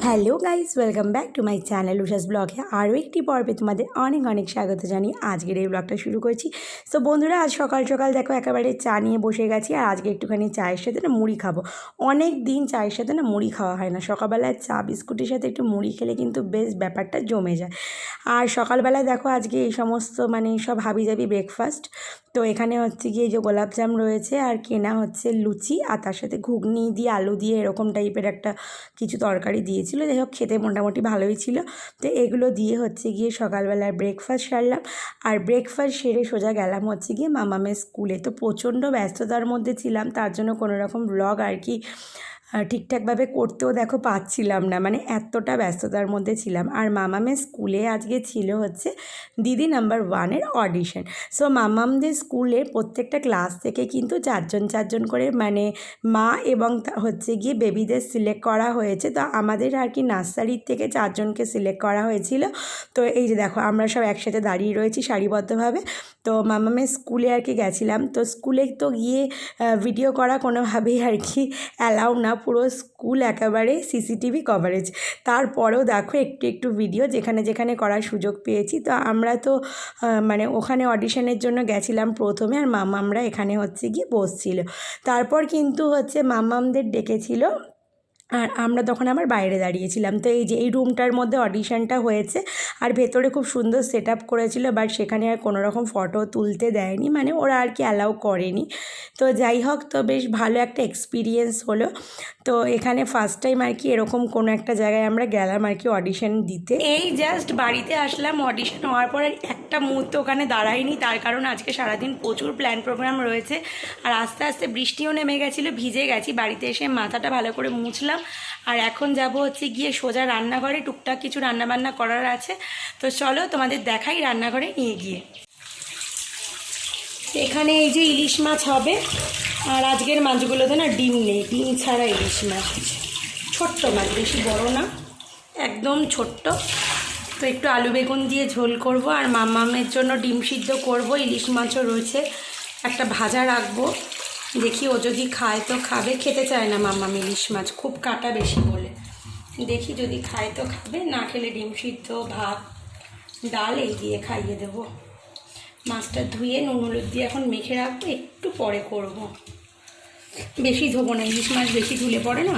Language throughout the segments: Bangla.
Hello guys, welcome back to my channel উষাস ব্লগে আরও একটি পর্বে তোমাদের অনেক অনেক স্বাগত জানিয়ে আজকের এই ব্লগটা শুরু করছি। সো বন্ধুরা, আজ সকাল সকাল দেখো একেবারে চা নিয়ে বসে গেছি। আর আজকে একটুখানি চায়ের সাথে না মুড়ি খাবো। অনেক দিন চায়ের সাথে না মুড়ি খাওয়া হয় না। সকালবেলায় চা বিস্কুটের সাথে একটু মুড়ি খেলে কিন্তু বেশ ব্যাপারটা জমে যায়। আর সকালবেলায় দেখো আজকে এই সমস্ত সব হাবিজাবি ব্রেকফাস্ট। তো এখানে হচ্ছে গিয়ে যে গোলাপজাম রয়েছে আর কেনা হচ্ছে লুচি, আর তার সাথে ঘুগনি দিয়ে আলু দিয়ে এরকম টাইপের একটা কিছু তরকারি দিয়েছিল। যাই হোক, খেতে মোটামুটি ভালোই ছিল। তো এগুলো দিয়ে হচ্ছে গিয়ে সকালবেলার ব্রেকফাস্ট সারলাম। আর ব্রেকফাস্ট সেরে সোজা গেলাম হচ্ছে গিয়ে মামামের স্কুলে। তো প্রচণ্ড ব্যস্ততার মধ্যে ছিলাম, তার জন্য কোনোরকম ব্লগ আর কি ঠিকঠাকভাবে করতেও দেখো পাচ্ছিলাম না, এতটা ব্যস্ততার মধ্যে ছিলাম। আর মামামের স্কুলে আজকে ছিল হচ্ছে দিদি নাম্বার 1-এর অডিশন। সো মামামদের স্কুলে প্রত্যেকটা ক্লাস থেকে কিন্তু চারজন করে মা এবং হচ্ছে গিয়ে বেবিদের সিলেক্ট করা হয়েছে। তো আমাদের আর কি নার্সারির থেকে 4জনকে সিলেক্ট করা হয়েছিল। তো এই যে দেখো আমরা সব একসাথে দাঁড়িয়ে রয়েছি সারিবদ্ধভাবে। তো মামামের স্কুলে আর কি গেছিলাম। তো স্কুলে তো গিয়ে ভিডিও করা কোনোভাবেই আর কি অ্যালাউ না, পুরো স্কুল একেবারে সিসিটিভি কভারেজ। তারপরেও দেখো একটু একটু ভিডিও যেখানে যেখানে করার সুযোগ পেয়েছি। তো আমরা তো ওখানে অডিশনের জন্য গেছিলাম প্রথমে, আর মামামরা এখানে হচ্ছে গিয়ে বসছিল। তারপর কিন্তু হচ্ছে মামামদের ডেকেছিল, আর আমরা তখন আবার বাইরে দাঁড়িয়েছিলাম। তো এই যে এই রুমটার মধ্যে অডিশনটা হয়েছে, আর ভেতরে খুব সুন্দর সেট আপ করেছিল, বাট সেখানে আর কোনো রকম ফটো তুলতে দেয়নি, ওরা আর কি অ্যালাউ করেনি। তো যাই হোক, তো বেশ ভালো একটা এক্সপিরিয়েন্স হলো। তো এখানে ফার্স্ট টাইম আর কি এরকম কোনো একটা জায়গায় আমরা গেলাম আর কি অডিশন দিতে। এই জাস্ট বাড়িতে আসলাম অডিশন হওয়ার পর, একটা মুহূর্ত ওখানে দাঁড়াইনি, তার কারণ আজকে সারাদিন প্রচুর প্ল্যান প্রোগ্রাম রয়েছে। আর আস্তে আস্তে বৃষ্টিও নেমে গেছিলো, ভিজে গেছি। বাড়িতে এসে মাথাটা ভালো করে মুছলাম। আর এখন যাব হচ্ছে গিয়ে সোজা রান্নাঘরে, টুকটাক কিছু রান্নাবান্না করার আছে। তো চলো তোমাদের দেখাই রান্নাঘরে নিয়ে গিয়ে। এখানে এই যে ইলিশ মাছ হবে, আর আজকের মাছগুলোতে না ডিম নেই, ডিম ছাড়া ইলিশ মাছ। ছোট্ট মাছ, বেশি বড় না, একদম ছোট্ট। তো একটু আলু বেগুন দিয়ে ঝোল করব, আর মামামের জন্য ডিম সিদ্ধ করব। ইলিশ মাছও রয়েছে, একটা ভাজা রাখবো। দেখি ও যদি খায় তো খাবে, খেতে চায় না মামাম ইলিশ মাছ, খুব কাটা বেশি বলে। দেখি যদি খায় তো খাবে, না খেলে ডিম সিদ্ধ, ভাত, ডাল এই দিয়ে খাইয়ে দেবো। মাছটা ধুয়ে নুন হলুদ দিয়ে এখন মেখে রাখবো, একটু পরে করব। বেশি ধোবো না, ইলিশ মাছ বেশি ধুলে পড়ে না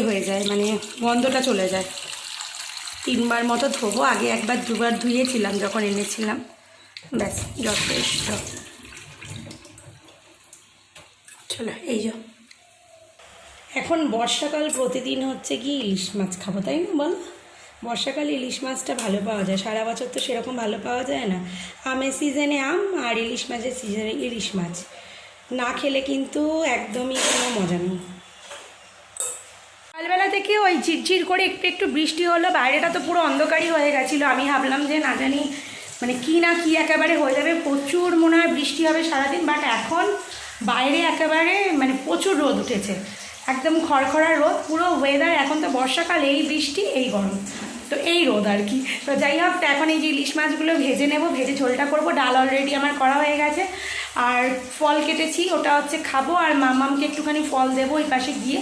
হয়ে যায়, গন্ধটা চলে যায়। 3বার মতো ধোবো, আগে 1-2বার ধুয়েছিলাম যখন এনেছিলাম। ব্যাস যথেষ্ট। চলো, এই যে এখন বর্ষাকাল, প্রতিদিন হচ্ছে কি ইলিশ মাছ খাবো, তাই না বল? বর্ষাকালে ইলিশ মাছটা ভালো পাওয়া যায়, সারা বছর তো সেরকম ভালো পাওয়া যায় না। আমের সিজনে আম, আর ইলিশ মাছের সিজনে ইলিশ মাছ না খেলে কিন্তু একদমই কোনো মজা নেই। সকালবেলা থেকে ওই ঝিরঝির করে একটু একটু বৃষ্টি হলো, বাইরেটা তো পুরো অন্ধকারই হয়ে গেছিলো। আমি ভাবলাম যে না জানি কি না কি একেবারে হয়ে যাবে, প্রচুর মনে হয় বৃষ্টি হবে সারাদিন। বাট এখন বাইরে একেবারে প্রচুর রোদ উঠেছে, একদম খড়খড়া রোদ পুরো ওয়েদার। এখন তো বর্ষাকাল, এই বৃষ্টি এই গরম, তো এই রোদ আর কি। তো যাই হোক, তো এখন এই যে ইলিশ মাছগুলো ভেজে নেব, ভেজে ঝোলটা করব। ডাল অলরেডি আমার করা হয়ে গেছে, আর ফল কেটেছি, ওটা হচ্ছে খাবো। আর মামামকে একটুখানি ফল দেবো ওই পাশে গিয়ে।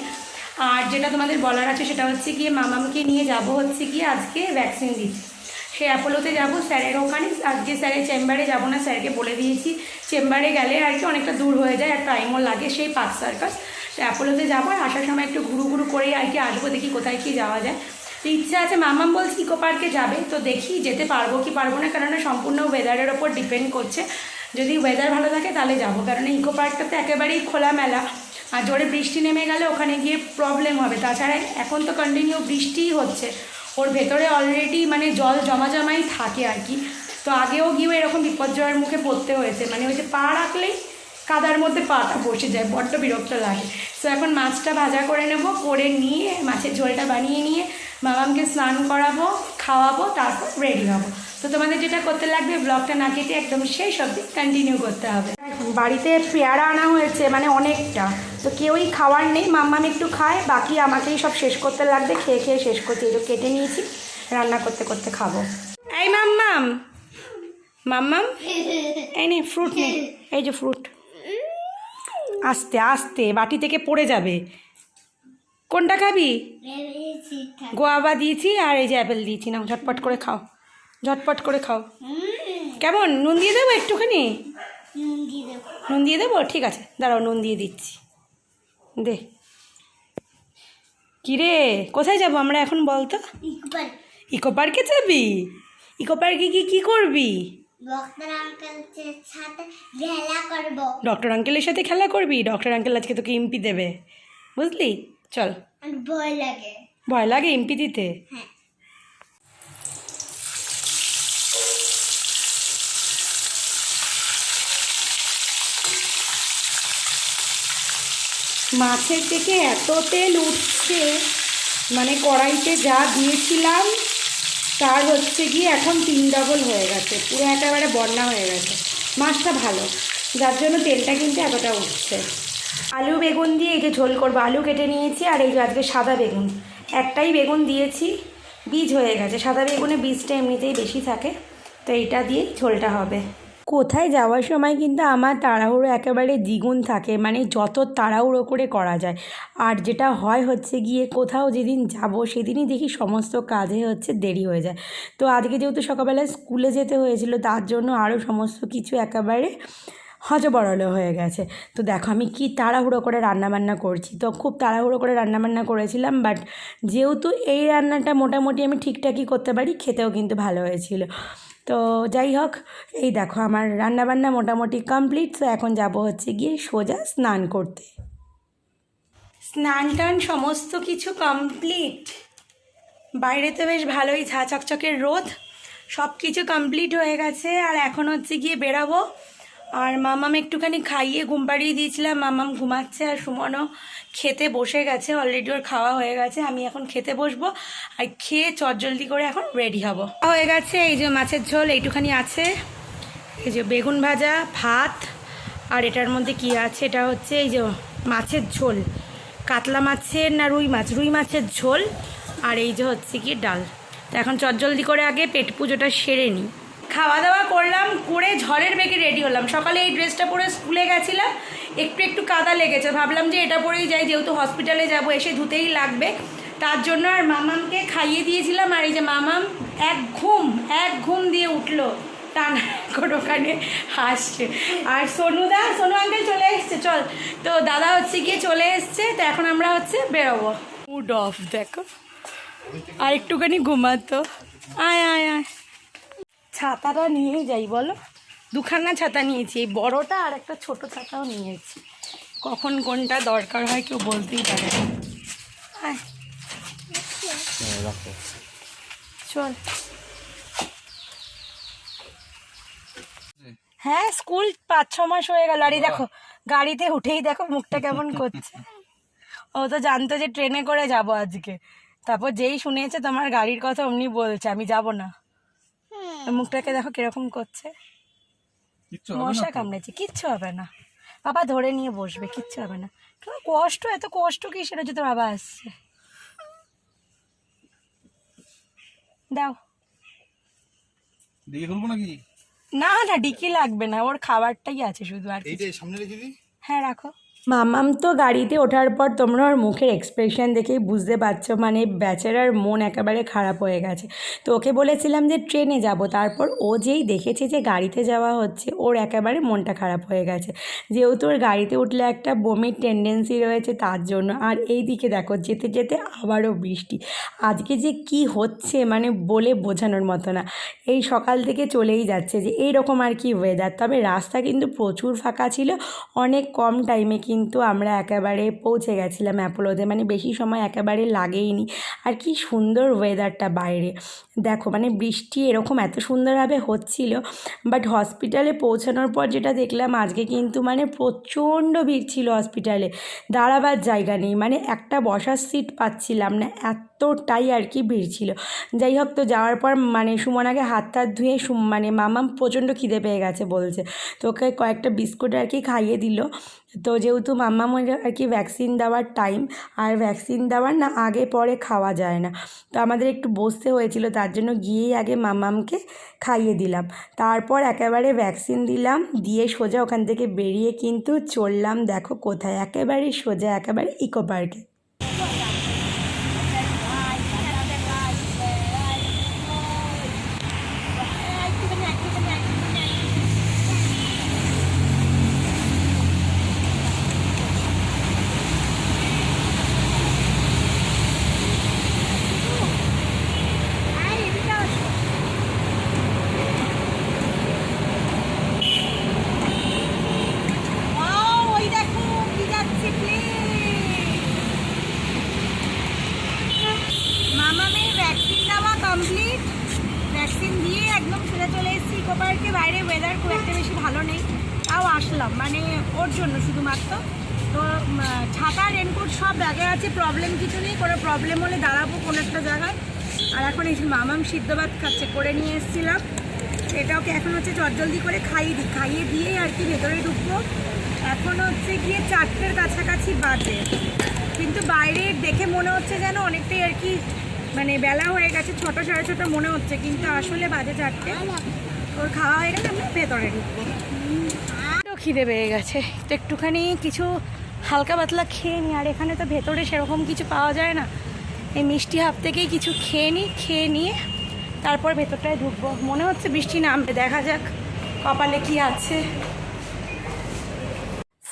আর যেটা তোমাদের বলার আছে সেটা হচ্ছে গিয়ে মামামকে নিয়ে যাব হচ্ছে গিয়ে আজকে ভ্যাকসিন দিতে। সে অ্যাপোলোতে যাব স্যারের ওখানে। আজকে স্যারের চেম্বারে যাব না, স্যারকে বলে দিয়েছি চেম্বারে গেলে আর কি অনেকটা দূর হয়ে যায়, আর টাইমও লাগে, সেই পার্ক সার্কাস। তো অ্যাপোলোতে যাবো, আর আসার সময় একটু ঘুরু ঘুরু করেই আর কি আসবো, দেখি কোথায় কি যাওয়া যায়। তো ইচ্ছা আছে, মামাম বলছে ইকো পার্কে যাবে, তো দেখি যেতে পারবো কি পারবো না, কেননা সম্পূর্ণ ওয়েদারের ওপর ডিপেন্ড করছে। যদি ওয়েদার ভালো থাকে তাহলে যাবো, কারণ ইকো পার্কটাতে একেবারেই খোলামেলা, আর জোরে বৃষ্টি নেমে গেলে ওখানে গিয়ে প্রবলেম হবে। তাছাড়া এখন তো কন্টিনিউ বৃষ্টিই হচ্ছে, ওর ভেতরে অলরেডি জল জমাই থাকে আর কি। তো আগেও গিয়েও এরকম বিপর্যয়ের মুখে পড়তে হয়েছে, ওই যে পা রাখলেই কাদার মধ্যে পাটা বসে যায়, বড্ড বিরক্ত লাগে। তো এখন মাছটা ভাজা করে নেব, করে নিয়ে মাছের ঝোলটা বানিয়ে নিয়ে মামামকে স্নান করাবো, খাওয়াবো, তারপর রেডি হবো। তো তোমাদের যেটা করতে লাগবে, ব্লগটা না কেটে একদম শেষ অবধি কন্টিনিউ করতে হবে। বাড়িতে পেয়ারা আনা হয়েছে, অনেকটা, তো কেউই খাওয়ার নেই। মাম্মাম একটু খায়, বাকি আমাকেই সব শেষ করতে লাগবে। খেয়ে খেয়ে শেষ করছি, এই তো কেটে নিয়েছি, রান্না করতে করতে খাবো। এই মাম্মাম, মাম্মাম এই নে ফ্রুট নে, এই যে ফ্রুট। আস্তে আস্তে, বাটি থেকে পড়ে যাবে। কোনটা খাবি? গোয়াবা দিয়েছি আর এই যে অ্যাপেল দিয়েছি, না ঝটপট করে খাও, ঝটপট করে খাও। কেমন, নুন দিয়ে দেবো একটুখানি? নুন দিয়ে দেবো, ঠিক আছে দাঁড়াও নুন দিয়ে দিচ্ছি। দে। কিরে কোথায় যাবো আমরা এখন বলতো? ইকো পার্কে যাবি? ইকো পার্কে কী করবি? ডক্টর আঙ্কেলের সাথে খেলা করবি? ডক্টর আঙ্কেল আজকে তোকে ইম্পি দেবে, বুঝলি? চল। ভয় লাগে। ভয় লাগে ইম্পি দিতে? হ্যাঁ। মাছের থেকে এত তেল উঠছে, মানে কড়াইতে যা দিয়েছিলাম তার হচ্ছে গিয়ে এখন 3 ডবল হয়ে গেছে, পুরো একেবারে বন্যা হয়ে গেছে। মাছটা ভালো, যার জন্য তেলটা কিন্তু এতটা উঠছে। আলু বেগুন দিয়ে এই যে ঝোল করবো, আলু কেটে নিয়েছি আর এই যে আজকে সাদা বেগুন, একটাই বেগুন দিয়েছি, বীজ হয়ে গেছে। সাদা বেগুনে বীজটা এমনিতেই বেশি থাকে, তো এইটা দিয়েই ঝোলটা হবে। কোথায় যাওয়ার সময় কিন্তু আমার তাড়াহুড়ো একেবারে দ্বিগুণ থাকে, মানে যত তাড়াহুড়ো করে করা যায়। আর যেটা হয় হচ্ছে গিয়ে কোথাও যেদিন যাব সেদিনই দেখি সমস্ত কাজে হচ্ছে দেরি হয়ে যায়। তো আজকে যেহেতু সকালবেলায় স্কুলে যেতে হয়েছিল, তার জন্য আরও সমস্ত কিছু একেবারে হযবরল হয়ে গেছে। তো দেখো আমি কি তাড়াহুড়ো করে রান্নাবান্না করছি, তো খুব তাড়াহুড়ো করে রান্নাবান্না করেছিলাম, বাট যেহেতু এই রান্নাটা মোটামুটি আমি ঠিকঠাকই করতে পারি, খেতেও কিন্তু ভালো হয়েছিল। তো যাই হোক, এই দেখো আমার রান্নাবান্না মোটামুটি কমপ্লিট। তো এখন যাব হচ্ছে গিয়ে সোজা স্নান করতে। স্নান টান সমস্ত কিছু কমপ্লিট, বাইরে তো বেশ ভালোই ঝা চকচকের রোদ, সব কিছু কমপ্লিট হয়ে গেছে। আর এখন হচ্ছে গিয়ে বেরাবো। আর মামাম একটুখানি খাইয়ে ঘুম পাড়িয়ে দিয়েছিলাম, মামাম ঘুমাচ্ছে আর সুমনও খেতে বসে গেছে, অলরেডি ওর খাওয়া হয়ে গেছে। আমি এখন খেতে বসবো আর খেয়ে চটজলদি করে এখন রেডি হব। হয়ে গেছে, এই যে মাছের ঝোল এইটুখানি আছে, এই যে বেগুন ভাজা, ভাত, আর এটার মধ্যে কি আছে, এটা হচ্ছে এই যে মাছের ঝোল, কাতলা মাছের না রুই মাছের ঝোল, আর এই যে হচ্ছে কি ডাল। তো এখন চটজলদি করে আগে পেট পুজোটা সেরে নিই। খাওয়া দাওয়া করলাম, করে ঝড়ের বেগে রেডি হলাম। সকালে এই ড্রেসটা পরে স্কুলে গেছিলাম, একটু কাদা লেগেছে, ভাবলাম যে এটা পরেই যাই, যেহেতু হসপিটালে যাব, এসে ধুতেই লাগবে, তার জন্য। আর মামামকে খাইয়ে দিয়েছিলাম, আর এই যে মামাম এক ঘুম দিয়ে উঠলো, টানা করে ওখানে হাসছে। আর সোনু আঙ্কেল চলে এসছে, চল। তো দাদা হচ্ছে গিয়ে চলে এসছে, তো এখন আমরা হচ্ছে বেরোবো। মুড অফ দেখো, আর একটুখানি ঘুমাতো। আয় আয় আয়, ছাতাটা নিয়েই যাই বলো, দুখানা ছাতা নিয়েছি, এই বড়টা আর একটা ছোট ছাতাও নিয়েছি, কখন কোনটা দরকার হয় কেউ বলতেই পারে না। চল। হ্যাঁ, স্কুল 5-6 মাস হয়ে গেল। আর এই দেখো গাড়িতে উঠেই দেখো মুখটা কেমন করছে। ও তো জানতো যে ট্রেনে করে যাব আজকে, তারপর যেই শুনেছে তোমার গাড়ির কথা অমনি বলছে আমি যাব না। মুখটাকে দেখো কিরকম করছে, মশা কামড়েছে। কিচ্ছু হবে না, বাবা ধরে নিয়ে বসবে, কিচ্ছু হবে না। কষ্ট, এত কষ্ট কি সেটা যদি বাবা আসছে। দাও, ডিকি খুলবো নাকি? না না ডিকি লাগবে না, ওর খাবারটাই আছে শুধু। আর এইটাই সামনে রেখে দিই। হ্যাঁ রাখো। মামাম তো গাড়িতে ওঠার পর তোমরা ওর মুখের এক্সপ্রেশন দেখেই বুঝতে পারছো, মানে বেচারার মন একেবারে খারাপ হয়ে গেছে। তো ওকে বলেছিলাম যে ট্রেনে যাব, তারপর ও যেই দেখেছে যে গাড়িতে যাওয়া হচ্ছে, ওর একেবারে মনটা খারাপ হয়ে গেছে, যেহেতু ওর গাড়িতে উঠলে একটা বমির টেন্ডেন্সি রয়েছে তার জন্য। আর এই দিকে দেখো যেতে যেতে আবারও বৃষ্টি, আজকে যে কি হচ্ছে মানে বলে বোঝানোর মতো না। এই সকাল থেকে চলেই যাচ্ছে যে এইরকম আর কি ওয়েদার। তবে রাস্তা কিন্তু প্রচুর ফাঁকা ছিল, অনেক কম টাইমে কিন্তু আমরা একেবারে পৌঁছে গেছিলাম অ্যাপোলোতে, মানে বেশি সময় একেবারে লাগেইনি। আর কি সুন্দর ওয়েদারটা বাইরে দেখো, মানে বৃষ্টি এরকম এত সুন্দরভাবে হচ্ছিল। বাট হসপিটালে পৌঁছানোর পর যেটা দেখলাম, আজকে কিন্তু মানে প্রচণ্ড ভিড় ছিল হসপিটালে, দাঁড়াবার জায়গা নেই, মানে একটা বসার সিট পাচ্ছিলাম না, এতটাই আর কি ভিড় ছিল। যাই হোক, তো যাওয়ার পর মানে সুমন আগে হাত টাত ধুয়ে মানে মামাম প্রচণ্ড খিদে পেয়ে গেছে বলছে, তো ওকে কয়েকটা বিস্কুট আর কি খাইয়ে দিল। তো যেহেতু মাম্মামের আর কি ভ্যাকসিন দেওয়ার টাইম, আর ভ্যাকসিন দেওয়ার না আগে পরে খাওয়া যায় না, তো আমাদের একটু বসতে হয়েছিল, তার জন্য গিয়েই আগে মাম্মামকে খাইয়ে দিলাম, তারপর একেবারে ভ্যাকসিন দিলাম, দিয়ে সোজা ওখান থেকে বেরিয়ে কিন্তু চললাম দেখো কোথায়, একেবারে সোজা একেবারে ইকো পার্কে। চলে এসেছি ইকো পার্কে। বাইরে ওয়েদার খুব একটা বেশি ভালো নেই, তাও আসলাম মানে ওর জন্য শুধুমাত্র। তো ছাতা রেনকোট সব ব্যাগে আছে, প্রবলেম কিছু নেই। কোনো প্রবলেম হলে দাঁড়াবো কোনো একটা জায়গায়। আর এখন এই মামাম সিদ্ধ ভাত খাচ্ছে, করে নিয়ে এসেছিলাম। এটাকে এখন হচ্ছে চটজলদি করে খাইয়ে দিয়েই আর কি ভেতরে ঢুকবো। এখন হচ্ছে গিয়ে 4টের কাছাকাছি বাজে, কিন্তু বাইরে দেখে মনে হচ্ছে যেন অনেকটাই আর কি মানে বেলা হয়ে গেছে, 6টা সাড়ে 6টা মনে হচ্ছে, কিন্তু আসলে বাজে 4টে। ওর খাওয়া হয়ে গেলে আমরা ভেতরে ঢুকবো। তো খিদে পেয়ে গেছে, তো একটুখানি কিছু হালকা পাতলা খেয়ে নিই। আর এখানে তো ভেতরে সেরকম কিছু পাওয়া যায় না, এই মিষ্টি হাব থেকেই কিছু খেয়ে নিয়ে তারপর ভেতরটায় ঢুকবো। মনে হচ্ছে বৃষ্টি নামবে, দেখা যাক কপালে কি আছে।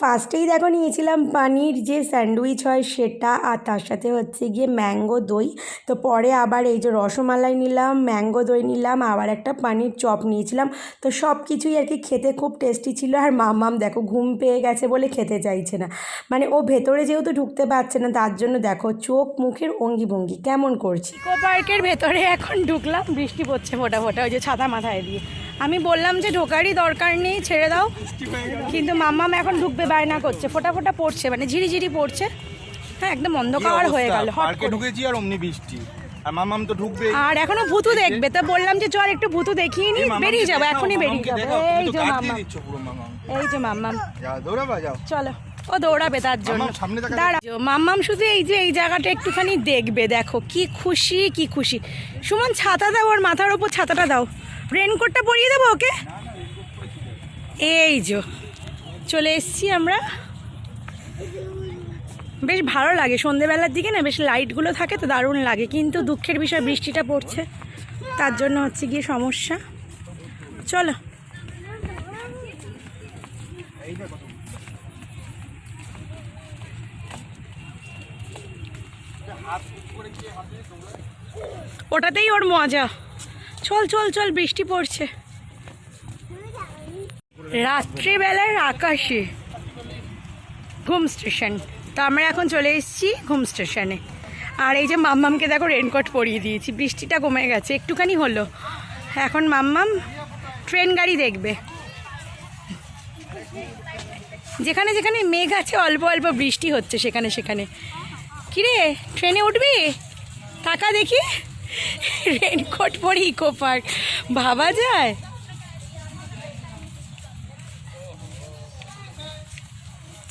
ফার্স্টেই দেখো নিয়েছিলাম পানির যে স্যান্ডউইচ হয় সেটা, আর তার সাথে হচ্ছে গিয়ে ম্যাঙ্গো দই। তো পরে আবার এই যে রসমালাই নিলাম, ম্যাঙ্গো দই নিলাম, আবার একটা পানির চপ নিয়েছিলাম। তো সব কিছুই আর কি খেতে খুব টেস্টি ছিল। আর মাম্মাম দেখো ঘুম পেয়ে গেছে বলে খেতে চাইছে না, মানে ও ভেতরে যেহেতু ঢুকতে পারছে না তার জন্য দেখো চোখ মুখের অঙ্গি ভঙ্গি কেমন করছি। ইকো পার্কের ভেতরে এখন ঢুকলাম, বৃষ্টি পড়ছে ফোটা ফোটা, ওই যে ছাতা মাথায় দিয়ে। আমি বললাম যে ঢোকারই দরকার নেই, ছেড়ে দাও, কিন্তু মাম্মাম এখন ঢুকবে বায়না করছে। ফোটা ফোটা পড়ছে, মানে ঝিরিঝিরি পড়ছে। হ্যাঁ, একদম অন্ধকার হয়ে গেল। পার্কে ঢুকেছি আর অমনি বৃষ্টি, আর মাম্মাম তো ঢুকবে। আর এখনো ভূতু দেখবে, তো বললাম যে চল একটু ভূতু দেখিয়ে নি, বেরিয়ে যাবো, এখনই বেরিয়ে যাবো। এই যে মাম্মাম, এই যে মাম্মাম, চলো। ও দৌড়াবে তার জন্য, দাঁড়াও। মাম্মাম শুধু এই যে এই জায়গাটা একটুখানি দেখবে, দেখো কি খুশি কি খুশি। সুমন ছাতা দাও, ওর মাথার ওপর ছাতাটা দাও, রেনকোটটা পরিয়ে দেবো ওকে। এই যে চলে এসছি আমরা। বেশ ভালো লাগে সন্ধেবেলার দিকে না, বেশ লাইটগুলো থাকে তো দারুণ লাগে, কিন্তু দুঃখের বিষয় বৃষ্টিটা পড়ছে, তার জন্য হচ্ছে গিয়ে সমস্যা। চলো। ওটাতেই ওর মজা। চল চল চল, বৃষ্টি পড়ছে। রাত্রিবেলার আকাশে ঘুম স্টেশন। তো আমরা এখন চলে এসেছি ঘুম স্টেশনে। আর এই যে মাম্মামকে দেখো রেনকোট পরিয়ে দিয়েছি, বৃষ্টিটা কমে গেছে একটুখানি হলো। এখন মাম্মাম ট্রেন গাড়ি দেখবে। যেখানে যেখানে মেঘ আছে অল্প অল্প বৃষ্টি হচ্ছে সেখানে সেখানে। কিরে ট্রেনে উঠবি? টাকা দেখি, রেনকোট পরি ইকো পার্ক, ভাবা যায়?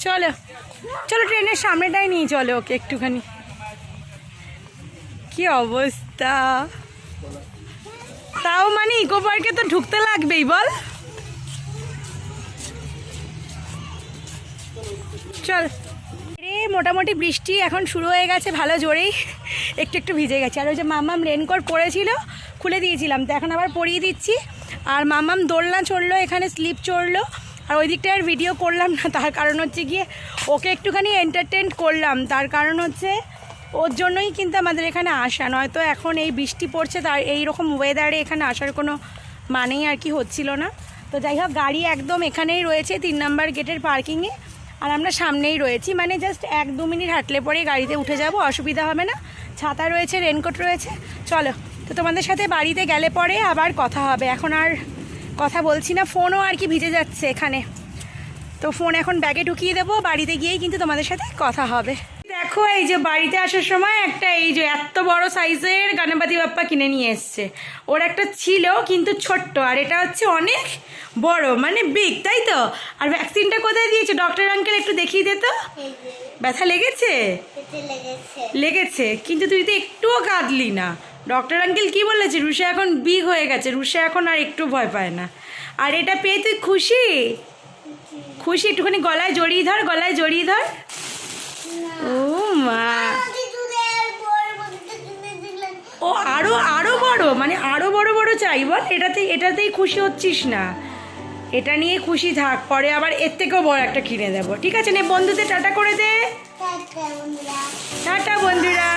চলো চলো, ট্রেনের সামনেটাই নিয়ে চলো ওকে একটুখানি। কি অবস্থা! তাও মানে ইকো পার্কে তো ঢুকতে লাগবেই বল। চল রে, মোটামুটি বৃষ্টি এখন শুরু হয়ে গেছে ভালো জোরেই, একটু একটু ভিজে গেছে। আর ওই যে মাম্মাম রেনকোট পরেছিল, খুলে দিয়েছিলাম, তো এখন আবার পরিয়ে দিচ্ছি। আর মাম্মাম দোলনা চড়লো, এখানে স্লিপ চড়লো। আর ওই দিকটা আর ভিডিও করলাম না, তার কারণ হচ্ছে গিয়ে ওকে একটুখানি এন্টারটেন করলাম। তার কারণ হচ্ছে ওর জন্যই কিন্তু আমাদের এখানে আসা, নয়তো এখন এই বৃষ্টি পড়ছে তার এই রকম ওয়েদারে এখানে আসার কোনো মানেই আর কি হচ্ছিল না। তো যাই হোক, গাড়ি একদম এখানেই রয়েছে 3 নম্বর গেটের পার্কিংয়ে, আর আমরা সামনেই রয়েছি, মানে জাস্ট 1-2 মিনিট হাঁটলে পরে গাড়িতে উঠে যাব, অসুবিধা হবে না। ছাতা রয়েছে, রেনকোট রয়েছে। চলো, তো তোমাদের সাথে বাড়িতে গেলে পরে আবার কথা হবে। এখন আর কথা বলছি না, ফোনও আর কি ভিজে যাচ্ছে এখানে, তো ফোন এখন ব্যাগে ঢুকিয়ে দেবো। বাড়িতে গিয়েই কিন্তু তোমাদের সাথে কথা হবে। দেখো এই যে বাড়িতে আসার সময় একটা এই যে এত বড় সাইজের গণপতি বাপ্পা কিনে নিয়ে এসছে। ওর একটা ছিল কিন্তু ছোট্ট, আর এটা হচ্ছে অনেক বড়, মানে বিগ, তাই তো? আর ভ্যাকসিনটা কোথায় দিয়েছে ডক্টর আঙ্কেল, একটু দেখিয়ে দে তো। ব্যথা লেগেছে? লেগেছে, কিন্তু তুই তো একটুও কাঁদলি না। ডক্টর আঙ্কেল কি বলেছে? রুষা এখন বিগ হয়ে গেছে, রুষা এখন আর একটু ভয় পায় না। আর এটা পেয়ে তুই খুশি? খুশি? একটুখানি গলায় জড়িয়ে ধর, গলায় জড়িয়ে ধর। ও মা, ও আরো আরো বড়, মানে আরো বড় বড় চাই বল। এটাতেই খুশি হচ্ছিস না, এটা নিয়ে খুশি থাক, পরে আবার এর থেকেও বড় একটা কিনে দেবো। ঠিক আছে, নে বন্ধুদের টাটা করে দে। টাটা বন্ধুরা।